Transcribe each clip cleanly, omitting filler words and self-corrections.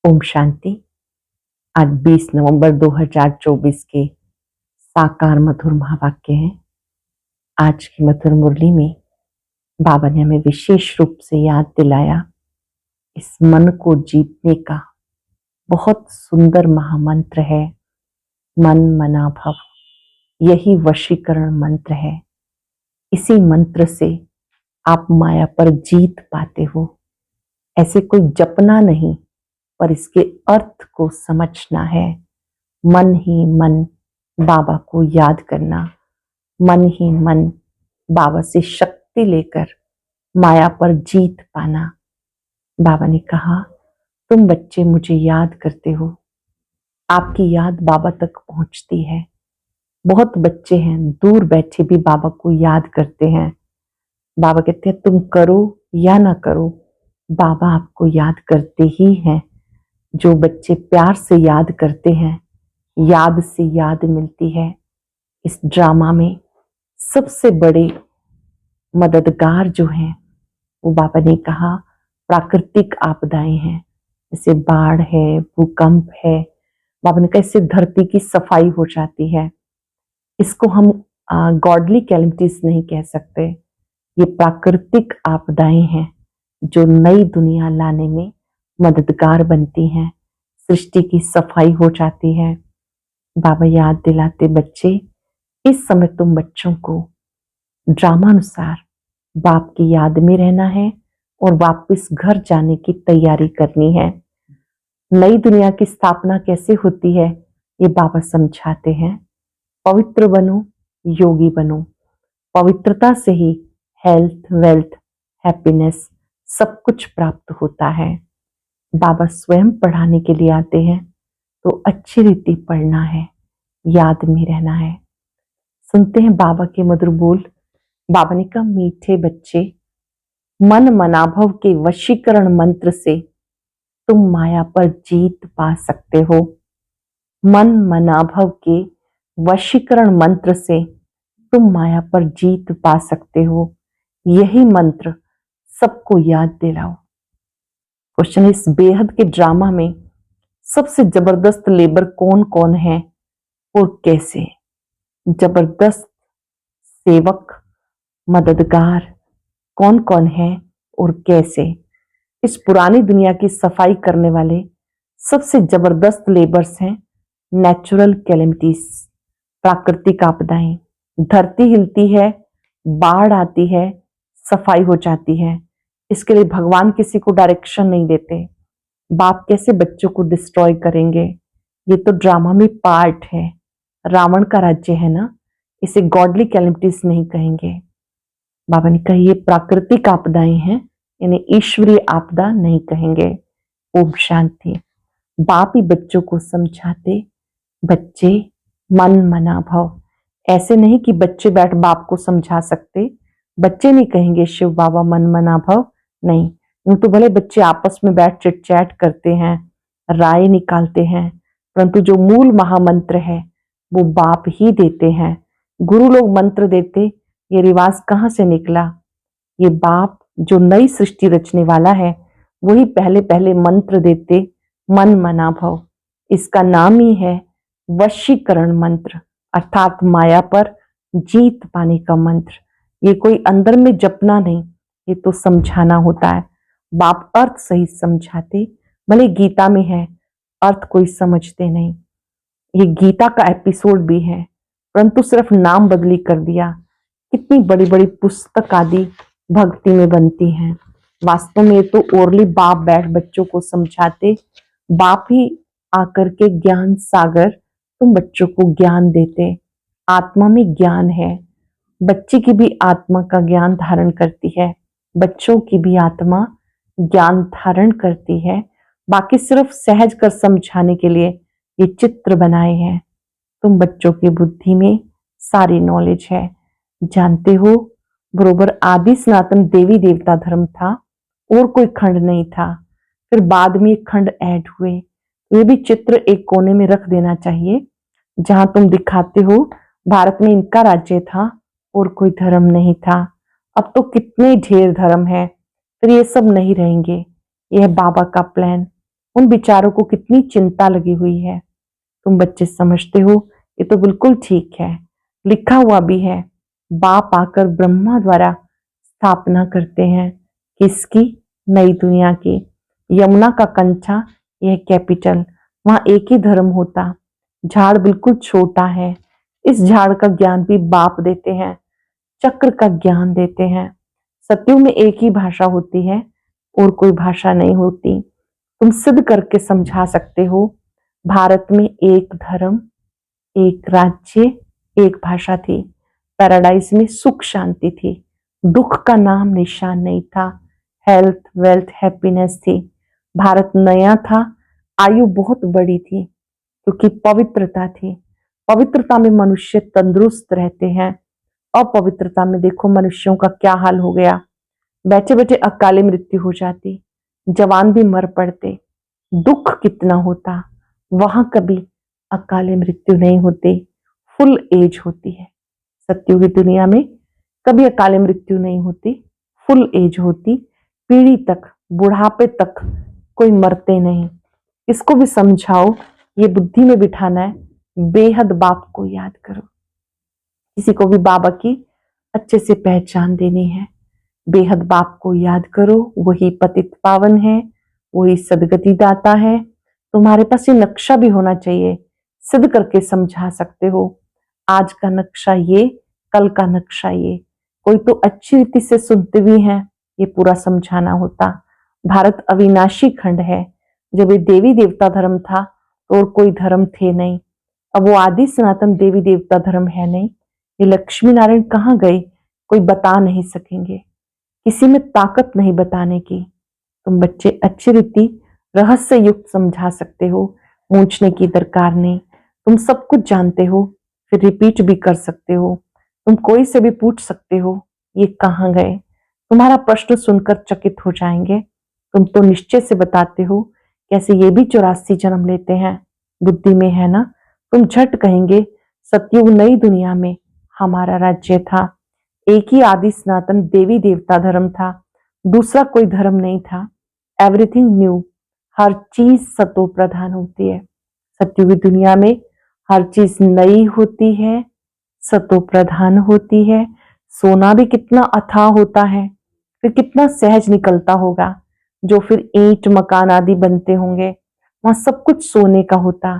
ओम शांति। आज 20 नवंबर 2024 के साकार मधुर महावाक्य हैं। आज की मधुर मुरली में बाबा ने हमें विशेष रूप से याद दिलाया इस मन को जीतने का बहुत सुंदर महामंत्र है, मन मना भव। यही वशीकरण मंत्र है। इसी मंत्र से आप माया पर जीत पाते हो। ऐसे कोई जपना नहीं, पर इसके अर्थ को समझना है। मन ही मन बाबा को याद करना, मन ही मन बाबा से शक्ति लेकर माया पर जीत पाना। बाबा ने कहा, तुम बच्चे मुझे याद करते हो, आपकी याद बाबा तक पहुंचती है। बहुत बच्चे हैं दूर बैठे भी बाबा को याद करते हैं। बाबा कहते हैं तुम करो या ना करो, बाबा आपको याद करते ही हैं। जो बच्चे प्यार से याद करते हैं, याद से याद मिलती है। इस ड्रामा में सबसे बड़े मददगार जो हैं वो बाबा ने कहा प्राकृतिक आपदाएं हैं, जैसे बाढ़ है, भूकंप है। बाबा ने कहा इससे धरती की सफाई हो जाती है। इसको हम गॉडली कैलेमिटीज नहीं कह सकते, ये प्राकृतिक आपदाएं हैं जो नई दुनिया लाने में मददगार बनती हैं। सृष्टि की सफाई हो जाती है। बाबा याद दिलाते, बच्चे इस समय तुम बच्चों को ड्रामानुसार बाप की याद में रहना है और वापस घर जाने की तैयारी करनी है। नई दुनिया की स्थापना कैसे होती है ये बाबा समझाते हैं। पवित्र बनो, योगी बनो। पवित्रता से ही हेल्थ, वेल्थ, हैप्पीनेस सब कुछ प्राप्त होता है। बाबा स्वयं पढ़ाने के लिए आते हैं तो अच्छी रीति पढ़ना है, याद में रहना है। सुनते हैं बाबा के मधुर बोल। बाबा ने कहा, मीठे बच्चे, मन मनाभव के वशीकरण मंत्र से तुम माया पर जीत पा सकते हो। मन मनाभव के वशीकरण मंत्र से तुम माया पर जीत पा सकते हो। यही मंत्र सबको याद दिलाओ। क्वेश्चन, इस बेहद के ड्रामा में सबसे जबरदस्त लेबर कौन कौन है और कैसे? जबरदस्त सेवक, मददगार कौन कौन है और कैसे? इस पुरानी दुनिया की सफाई करने वाले सबसे जबरदस्त लेबर्स हैं नेचुरल कैलेमिटीज, प्राकृतिक आपदाएं। धरती हिलती है, बाढ़ आती है, सफाई हो जाती है। इसके लिए भगवान किसी को डायरेक्शन नहीं देते। बाप कैसे बच्चों को डिस्ट्रॉय करेंगे? ये तो ड्रामा में पार्ट है। रावण का राज्य है ना, इसे गॉडली कैलेमिटीज नहीं कहेंगे। बाबा ने कहा ये प्राकृतिक आपदाएं हैं, यानी ईश्वरीय आपदा नहीं कहेंगे। ओम शांति। बाप ही बच्चों को समझाते, बच्चे मन मना भव। ऐसे नहीं कि बच्चे बैठ बाप को समझा सकते। बच्चे नहीं कहेंगे शिव बाबा मन मना भव, नहीं। यूं तो भले बच्चे आपस में बैठ चिट चैट करते हैं, राय निकालते हैं, परंतु जो मूल महामंत्र है वो बाप ही देते हैं। गुरु लोग मंत्र देते, ये रिवाज कहाँ से निकला? ये बाप जो नई सृष्टि रचने वाला है वही पहले पहले मंत्र देते, मन मना भव। इसका नाम ही है वशीकरण मंत्र, अर्थात माया पर जीत पाने का मंत्र। ये कोई अंदर में जपना नहीं, ये तो समझाना होता है। बाप अर्थ सही समझाते, भले गीता में है, अर्थ कोई समझते नहीं। ये गीता का एपिसोड भी है, परंतु सिर्फ नाम बदली कर दिया। कितनी बड़ी बड़ी पुस्तक आदि भक्ति में बनती हैं। वास्तव में तो ओरली बाप बैठ बच्चों को समझाते, बाप ही आकर के ज्ञान सागर तुम बच्चों को ज्ञान देते। आत्मा में ज्ञान है, बच्चे की भी आत्मा का ज्ञान धारण करती है, बच्चों की भी आत्मा ज्ञान धारण करती है। बाकी सिर्फ सहज कर समझाने के लिए ये चित्र बनाए हैं। तुम बच्चों की बुद्धि में सारी नॉलेज है। जानते हो, बरोबर आदि सनातन देवी देवता धर्म था और कोई खंड नहीं था। फिर बाद में एक खंड ऐड हुए। ये भी चित्र एक कोने में रख देना चाहिए, जहां तुम दिखाते हो भारत में इनका राज्य था और कोई धर्म नहीं था। अब तो कितने ढेर धर्म है, फिर ये सब नहीं रहेंगे। यह बाबा का प्लान उन बेचारों को कितनी चिंता लगी हुई है। तुम बच्चे समझते हो ये तो बिल्कुल ठीक है, लिखा हुआ भी है। बाप आकर ब्रह्मा द्वारा स्थापना करते हैं, किसकी? नई दुनिया की। यमुना का कंठा यह कैपिटल, वहां एक ही धर्म होता। झाड़ बिल्कुल छोटा है, इस झाड़ का ज्ञान भी बाप देते हैं, चक्र का ज्ञान देते हैं। सत्युग में एक ही भाषा होती है और कोई भाषा नहीं होती। तुम सिद्ध करके समझा सकते हो। भारत में एक धर्म, एक राज्य, एक भाषा थी। पैराडाइज में सुख शांति थी, दुख का नाम निशान नहीं था। हेल्थ वेल्थ हैप्पीनेस थी। भारत नया था, आयु बहुत बड़ी थी क्योंकि पवित्रता थी। पवित्रता में मनुष्य तंदुरुस्त रहते हैं। अपवित्रता में देखो मनुष्यों का क्या हाल हो गया। बैठे बैठे अकाले मृत्यु हो जाती, जवान भी मर पड़ते। दुख कितना होता। वहां कभी अकाले मृत्यु नहीं होती, फुल एज होती है। सत्युग की दुनिया में कभी अकाले मृत्यु नहीं होती, फुल एज होती। पीढ़ी तक, बुढ़ापे तक कोई मरते नहीं। इसको भी समझाओ, ये बुद्धि में बिठाना है। बेहद बाप को याद करो। किसी को भी बाबा की अच्छे से पहचान देनी है। बेहद बाप को याद करो, वही पतित पावन है, वही सदगति दाता है। तुम्हारे पास ये नक्शा भी होना चाहिए, सिद्ध करके समझा सकते हो। आज का नक्शा ये, कल का नक्शा ये। कोई तो अच्छी रीति से सुनते भी हैं, ये पूरा समझाना होता। भारत अविनाशी खंड है। जब ये देवी देवता धर्म था तो और कोई धर्म थे नहीं। अब वो आदि सनातन देवी देवता धर्म है नहीं। ये लक्ष्मी नारायण कहाँ गए, कोई बता नहीं सकेंगे। किसी में ताकत नहीं बताने की। तुम बच्चे अच्छी रीति रहस्य युक्त समझा सकते हो, पूछने की दरकार नहीं। तुम सब कुछ जानते हो, फिर रिपीट भी कर सकते हो। तुम कोई से भी पूछ सकते हो ये कहाँ गए। तुम्हारा प्रश्न सुनकर चकित हो जाएंगे। तुम तो निश्चय से बताते हो कैसे ये भी 84 जन्म लेते हैं। बुद्धि में है ना। तुम झट कहेंगे सतयुग नई दुनिया में हमारा राज्य था। एक ही आदि सनातन देवी देवता धर्म था, दूसरा कोई धर्म नहीं था। एवरीथिंग न्यू, हर चीज सतो प्रधान होती है। सतयुगी दुनिया में हर चीज नई होती है, सतो प्रधान होती है। सोना भी कितना अथाह होता है, फिर कितना सहज निकलता होगा। जो फिर ईंट मकान आदि बनते होंगे, वहां सब कुछ सोने का होता।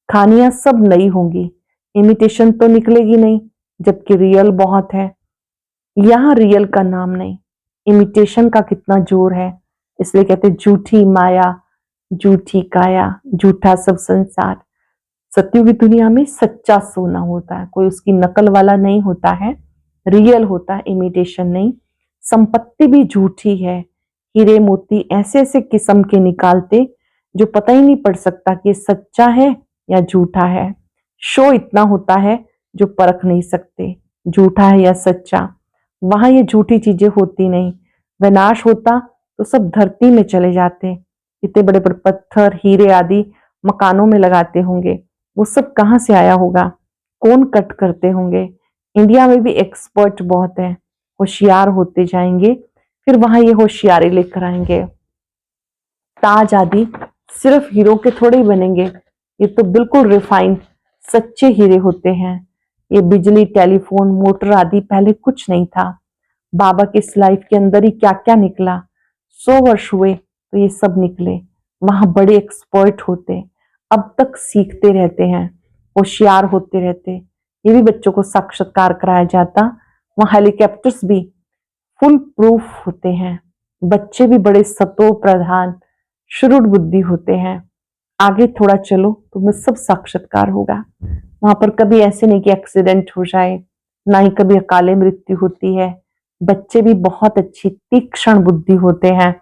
खानियां सब नई होंगी, इमिटेशन तो निकलेगी नहीं, जबकि रियल बहुत है। यहाँ रियल का नाम नहीं, इमिटेशन का कितना जोर है। इसलिए कहते झूठी माया, झूठी काया, झूठा सब संसार। सत्युगी दुनिया में सच्चा सोना होता है, कोई उसकी नकल वाला नहीं होता है, रियल होता है, इमिटेशन नहीं। संपत्ति भी झूठी है। हीरे मोती ऐसे ऐसे किस्म के निकालते जो पता ही नहीं पड़ सकता कि सच्चा है या झूठा है। शो इतना होता है जो परख नहीं सकते झूठा है या सच्चा। वहां ये झूठी चीजें होती नहीं। विनाश होता तो सब धरती में चले जाते। इतने बड़े बड़े पत्थर हीरे आदि मकानों में लगाते होंगे, वो सब कहाँ से आया होगा, कौन कट करते होंगे। इंडिया में भी एक्सपर्ट बहुत है, होशियार होते जाएंगे, फिर वहां ये होशियारी लेकर आएंगे। ताज आदि सिर्फ हीरो के थोड़े ही बनेंगे, ये तो बिल्कुल रिफाइंड सच्चे हीरे होते हैं। ये बिजली टेलीफोन मोटर आदि पहले कुछ नहीं था। बाबा की इस लाइफ के अंदर ही क्या क्या निकला। 100 वर्ष हुए तो ये सब निकले। वहां बड़े एक्सपर्ट होते, अब तक सीखते रहते हैं, होशियार होते रहते। ये भी बच्चों को साक्षात्कार कराया जाता। वहां हेलीकॉप्टर्स भी फुल प्रूफ होते हैं। बच्चे भी बड़े सतो प्रधान शुरुड बुद्धि होते हैं। आगे थोड़ा चलो तुम्हें सब साक्षात्कार होगा। वहां पर कभी ऐसे नहीं कि एक्सीडेंट हो जाए, ना ही कभी अकाले मृत्यु होती है। बच्चे भी बहुत अच्छी तीक्ष्ण बुद्धि होते हैं।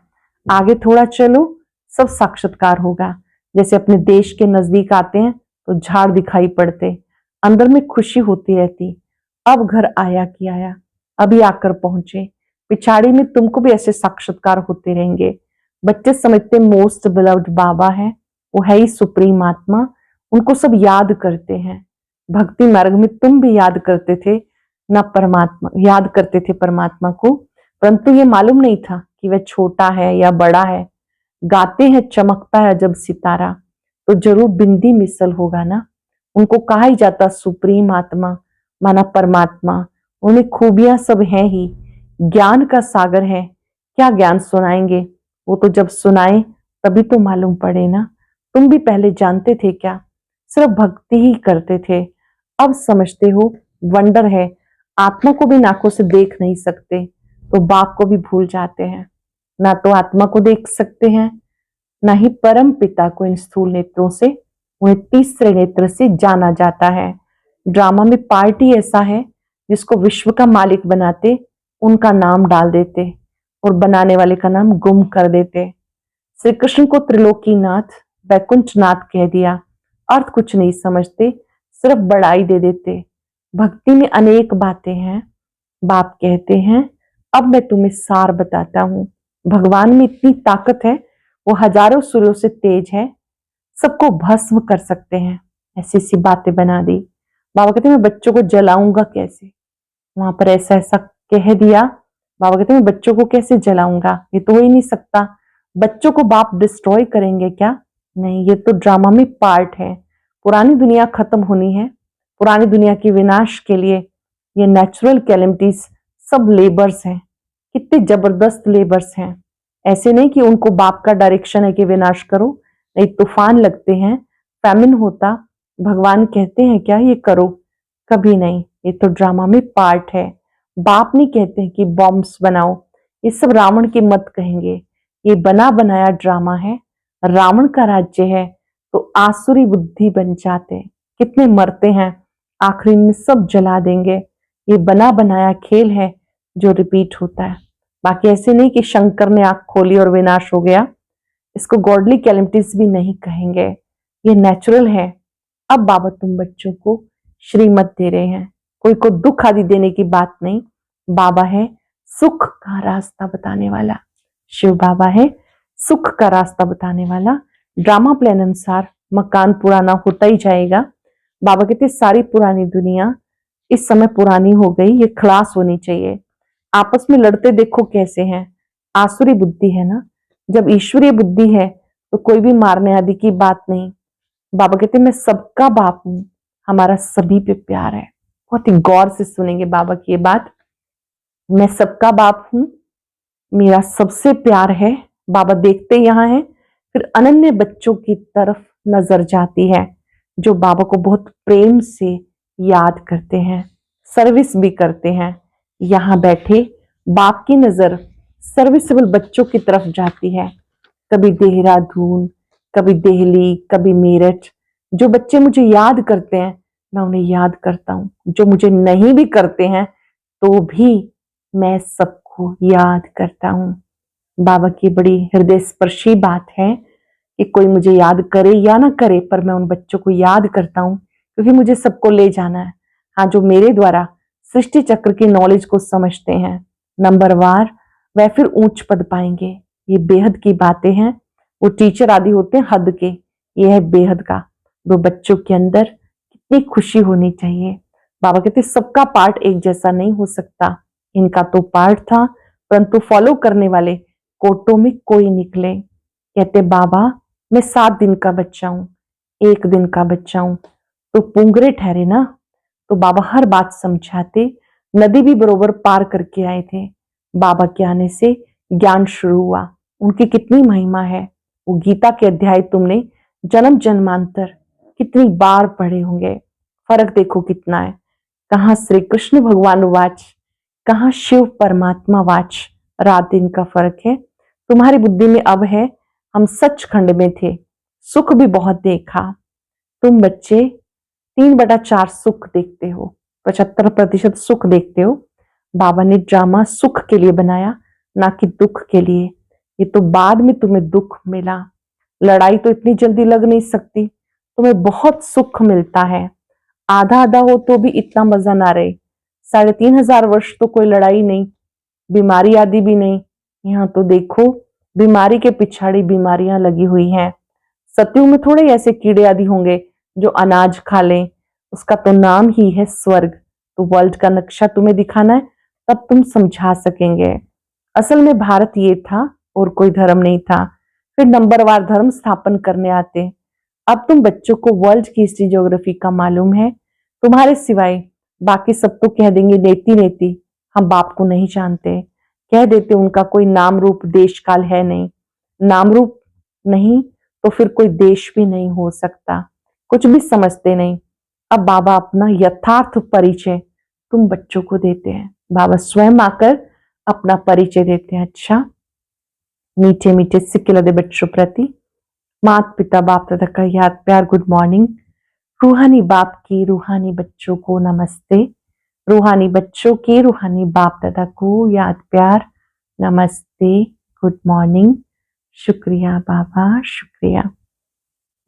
आगे थोड़ा चलो सब साक्षात्कार होगा। जैसे अपने देश के नजदीक आते हैं तो झाड़ दिखाई पड़ते, अंदर में खुशी होती रहती। अब घर आया कि आया, अभी आकर पहुंचे। पिछाड़ी में तुमको भी ऐसे साक्षात्कार होते रहेंगे। बच्चे समझते मोस्ट बिलव्ड बाबा है, वो है ही सुप्रीम आत्मा, उनको सब याद करते हैं। भक्ति मार्ग में तुम भी याद करते थे ना, परमात्मा याद करते थे परमात्मा को, परंतु ये मालूम नहीं था कि वह छोटा है या बड़ा है। गाते हैं चमकता है जब सितारा, तो जरूर बिंदी मिसल होगा ना। उनको कहा ही जाता सुप्रीम आत्मा, माना परमात्मा। उनमें खूबियां सब हैं ही, ज्ञान का सागर है। क्या ज्ञान सुनाएंगे, वो तो जब सुनाए तभी तो मालूम पड़े ना। तुम भी पहले जानते थे क्या, सिर्फ भक्ति ही करते थे, अब समझते हो वंडर है। आत्मा को भी आंखों से देख नहीं सकते तो बाप को भी भूल जाते हैं। ना तो आत्मा को देख सकते हैं, ना ही परम पिता को इन स्थूल नेत्रों से, उन्हें तीसरे नेत्र से जाना जाता है। ड्रामा में पार्टी ऐसा है जिसको विश्व का मालिक बनाते, उनका नाम डाल देते और बनाने वाले का नाम गुम कर देते। श्री कृष्ण को त्रिलोकीनाथ, वैकुंठनाथ कह दिया, अर्थ कुछ नहीं समझते, सिर्फ बड़ाई दे देते। भक्ति में अनेक बातें हैं। बाप कहते हैं अब मैं तुम्हें सार बताता हूं। भगवान में इतनी ताकत है, वो हजारों सूर्यों से तेज है, सबको भस्म कर सकते हैं। ऐसी सी बातें बना दी। बाबा कहते मैं बच्चों को जलाऊंगा कैसे, वहां पर ऐसा ऐसा कह दिया। बाबा कहते मैं बच्चों को कैसे जलाऊंगा, ये तो हो ही नहीं सकता। बच्चों को बाप डिस्ट्रॉय करेंगे क्या? नहीं, ये तो ड्रामा में पार्ट है। पुरानी दुनिया खत्म होनी है, पुरानी दुनिया के विनाश के लिए ये नेचुरल कैलेमिटीज सब लेबर्स हैं। कितने जबरदस्त लेबर्स हैं। ऐसे नहीं कि उनको बाप का डायरेक्शन है कि विनाश करो, नहीं तूफान लगते हैं, फैमिन होता, भगवान कहते हैं क्या ये करो? कभी नहीं, ये तो ड्रामा में पार्ट है। बाप नहीं कहते हैं कि बॉम्ब्स बनाओ, ये सब रावण के मत कहेंगे, ये बना बनाया ड्रामा है। रावण का राज्य है तो आसुरी बुद्धि बन जाते, कितने मरते हैं, आखिरी में सब जला देंगे। ये बना बनाया खेल है जो रिपीट होता है। बाकी ऐसे नहीं कि शंकर ने आंख खोली और विनाश हो गया, इसको गॉडली कैलेमिटीज भी नहीं कहेंगे, ये नेचुरल है। अब बाबा तुम बच्चों को श्रीमत दे रहे हैं, कोई को दुख आदि देने की बात नहीं। बाबा है सुख का रास्ता बताने वाला, शिव बाबा है सुख का रास्ता बताने वाला। ड्रामा प्लान अनुसार मकान पुराना होता ही जाएगा। बाबा कहते सारी पुरानी दुनिया इस समय पुरानी हो गई, ये खलास होनी चाहिए। आपस में लड़ते देखो कैसे हैं, आसुरी बुद्धि है ना। जब ईश्वरीय बुद्धि है तो कोई भी मारने आदि की बात नहीं। बाबा कहते मैं सबका बाप हूं, हमारा सभी पे प्यार है। बहुत ही गौर से सुनेंगे बाबा की ये बात। मैं सबका बाप हूं, मेरा सबसे प्यार है। बाबा देखते यहाँ है, फिर अनन्य बच्चों की तरफ नजर जाती है जो बाबा को बहुत प्रेम से याद करते हैं, सर्विस भी करते हैं। यहाँ बैठे बाप की नजर सर्विसेबल बच्चों की तरफ जाती है। कभी देहरादून, कभी दिल्ली, कभी मेरठ। जो बच्चे मुझे याद करते हैं मैं उन्हें याद करता हूँ, जो मुझे नहीं भी करते हैं तो भी मैं सबको याद करता हूँ। बाबा की बड़ी हृदय स्पर्शी बात है कि कोई मुझे याद करे या ना करे, पर मैं उन बच्चों को याद करता हूँ क्योंकि मुझे सबको ले जाना है। हाँ, जो मेरे द्वारा सृष्टि चक्र की नॉलेज को समझते हैं नंबरवार, वह फिर ऊंच पद पाएंगे। ये बेहद की बातें हैं। वो टीचर आदि होते हैं हद के, ये है बेहद का। वो बच्चों के अंदर कितनी खुशी होनी चाहिए। बाबा कहते सबका पार्ट एक जैसा नहीं हो सकता, इनका तो पार्ट था, परंतु फॉलो करने वाले कोटों में कोई निकले। कहते बाबा मैं 7 दिन का बच्चा हूं, 1 दिन का बच्चा हूं, तो पुंगरे ठहरे ना। तो बाबा हर बात समझाते। नदी भी बरोबर पार करके आए थे। बाबा के आने से ज्ञान शुरू हुआ, उनकी कितनी महिमा है। वो गीता के अध्याय तुमने जन्म जन्मांतर कितनी बार पढ़े होंगे, फर्क देखो कितना है। कहाँ श्री कृष्ण भगवान वाच, कहाँ शिव परमात्मा वाच, रात दिन का फर्क है। तुम्हारी बुद्धि में अब है, हम सचखंड में थे, सुख भी बहुत देखा। तुम बच्चे 3/4 सुख देखते हो, 75% सुख देखते हो। बाबा ने ड्रामा सुख के लिए बनाया, ना कि दुख के लिए। ये तो बाद में तुम्हें दुख मिला, लड़ाई तो इतनी जल्दी लग नहीं सकती, तुम्हें बहुत सुख मिलता है। आधा आधा हो तो भी इतना मजा ना रहे। 3500 वर्ष तो कोई लड़ाई नहीं, बीमारी आदि भी नहीं। यहाँ तो देखो बीमारी के पिछाड़ी बीमारियां लगी हुई हैं। सतयुग में थोड़े ऐसे कीड़े आदि होंगे जो अनाज खा लें, उसका तो नाम ही है स्वर्ग। तो वर्ल्ड का नक्शा तुम्हें दिखाना है, तब तुम समझा सकेंगे। असल में भारत ये था और कोई धर्म नहीं था। फिर नंबरवार धर्म स्थापन करने आते हैं। अब तुम बच्चों को वर्ल्ड की हिस्ट्री ज्योग्राफी का मालूम है, तुम्हारे सिवाय बाकी सब तो कह देंगे नेति नेति, हम बाप को नहीं जानते, कह देते उनका कोई नाम रूप देश काल है नहीं, नाम रूप नहीं तो फिर कोई देश भी नहीं हो सकता, कुछ भी समझते नहीं। अब बाबा अपना यथार्थ परिचय तुम बच्चों को देते हैं। बाबा स्वयं आकर अपना परिचय देते हैं। अच्छा, मीठे मीठे सिक्के लदे बच्चों प्रति माता पिता बाप दादा का याद प्यार गुड मॉर्निंग। रूहानी बाप की रूहानी बच्चों को नमस्ते, रूहानी बच्चों के रूहानी बाप दादा को याद प्यार नमस्ते गुड मॉर्निंग। शुक्रिया बाबा, शुक्रिया।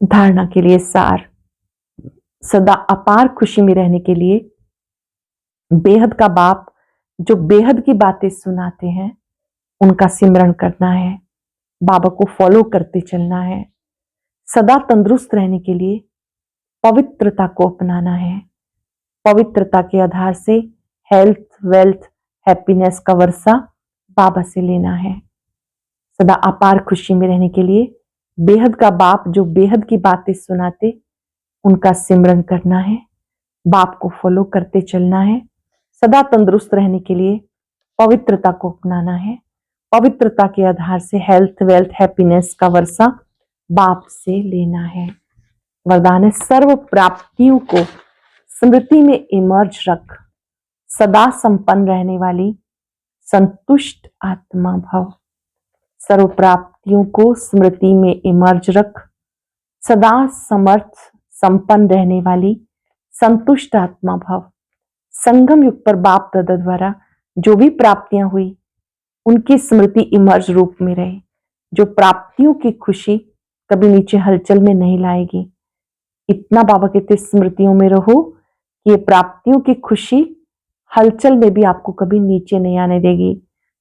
धारणा के लिए सार, सदा अपार खुशी में रहने के लिए बेहद का बाप जो बेहद की बातें सुनाते हैं उनका सिमरण करना है, बाबा को फॉलो करते चलना है। सदा तंदुरुस्त रहने के लिए पवित्रता को अपनाना है, पवित्रता के आधार से हेल्थ वेल्थ हैप्पीनेस का वर्षा बाबा से लेना है। सदा अपार खुशी में रहने के लिए बेहद का बाप जो बेहद की बातें सुनाते उनका सिमरन करना है, बाप को फॉलो करते चलना है। सदा तंदुरुस्त रहने के लिए पवित्रता को अपनाना है, पवित्रता के आधार से हेल्थ वेल्थ हैप्पीनेस का वर्षा बाप से लेना है। वरदान है सर्व प्राप्तियों को स्मृति में इमर्ज रख, सदा संपन्न रहने वाली संतुष्ट आत्मा भव। सर्व प्राप्तियों को स्मृति में इमर्ज रख, सदा समर्थ संपन्न रहने वाली संतुष्ट आत्मा भव। संगम युग पर बाप दादा द्वारा जो भी प्राप्तियां हुई उनकी स्मृति इमर्ज रूप में रहे। जो प्राप्तियों की खुशी कभी नीचे हलचल में नहीं लाएगी। इतना बाबा कहते स्मृतियों में रहो कि ये प्राप्तियों की खुशी हलचल में भी आपको कभी नीचे नहीं आने देगी,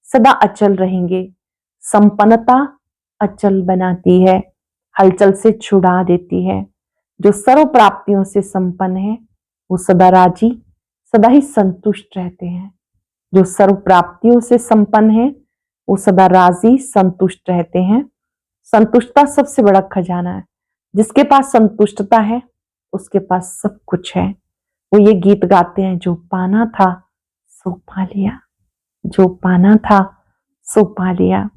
सदा अचल रहेंगे। संपन्नता अचल बनाती है, हलचल से छुड़ा देती है। जो सर्व प्राप्तियों से संपन्न है वो सदा राजी सदा ही संतुष्ट रहते हैं। जो सर्व प्राप्तियों से संपन्न है वो सदा राजी संतुष्ट रहते हैं। संतुष्टता सबसे बड़ा खजाना है। जिसके पास संतुष्टता है उसके पास सब कुछ है। वो ये गीत गाते हैं, जो पाना था सो पा लिया, जो पाना था सो पा लिया।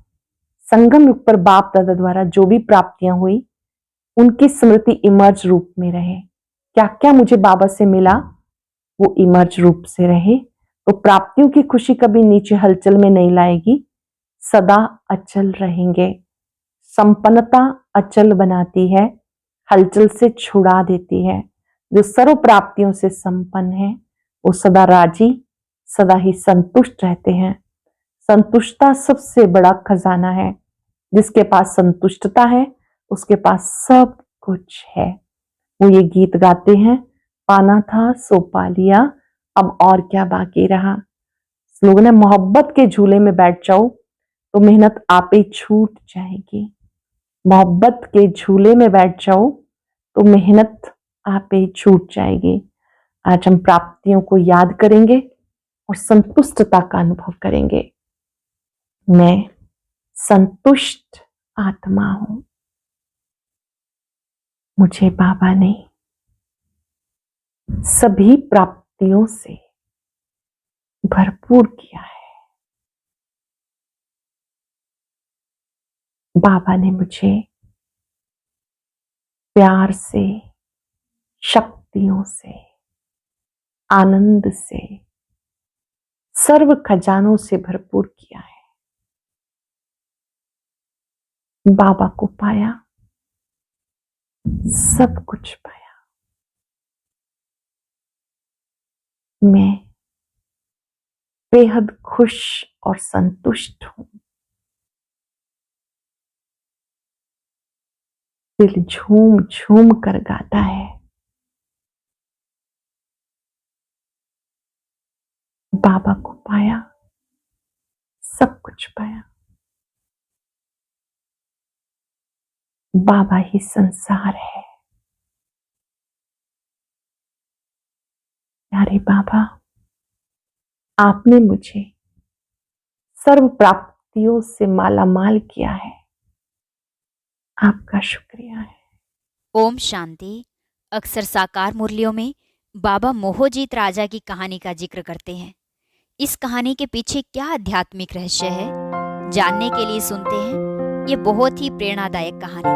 संगम युग पर बाप दादा द्वारा जो भी प्राप्तियां हुई उनकी स्मृति इमर्ज रूप में रहे। क्या क्या मुझे बाबा से मिला वो इमर्ज रूप से रहे, तो प्राप्तियों की खुशी कभी नीचे हलचल में नहीं लाएगी, सदा अचल रहेंगे। संपन्नता अचल बनाती है, हलचल से छुड़ा देती है। जो सर्व प्राप्तियों से संपन्न है वो सदा राजी सदा ही संतुष्ट रहते हैं। संतुष्टता सबसे बड़ा खजाना है। जिसके पास संतुष्टता है उसके पास सब कुछ है। वो ये गीत गाते हैं, पाना था सो पा लिया, अब और क्या बाकी रहा। स्लोगन है, मोहब्बत के झूले में बैठ जाओ तो मेहनत आप ही छूट जाएगी। मोहब्बत के झूले में बैठ जाओ तो मेहनत आप ही छूट जाएगी। आज हम प्राप्तियों को याद करेंगे और संतुष्टता का अनुभव करेंगे। मैं संतुष्ट आत्मा हूं, मुझे बाबा ने सभी प्राप्तियों से भरपूर किया है। बाबा ने मुझे प्यार से, शक्तियों से, आनंद से, सर्व खजानों से भरपूर किया है। बाबा को पाया, सब कुछ पाया। मैं बेहद खुश और संतुष्ट हूं। दिल झूम झूम कर गाता है, बाबा को पाया, सब कुछ पाया। बाबा ही संसार है। प्यारे बाबा, आपने मुझे सर्व प्राप्तियों से माला माल किया है। आपका शुक्रिया है। ओम शांति। अक्सर साकार मुरलियों में बाबा मोहोजीत राजा की कहानी का जिक्र करते हैं। इस कहानी के पीछे क्या आध्यात्मिक रहस्य है, जानने के लिए सुनते हैं ये बहुत ही प्रेरणादायक कहानी।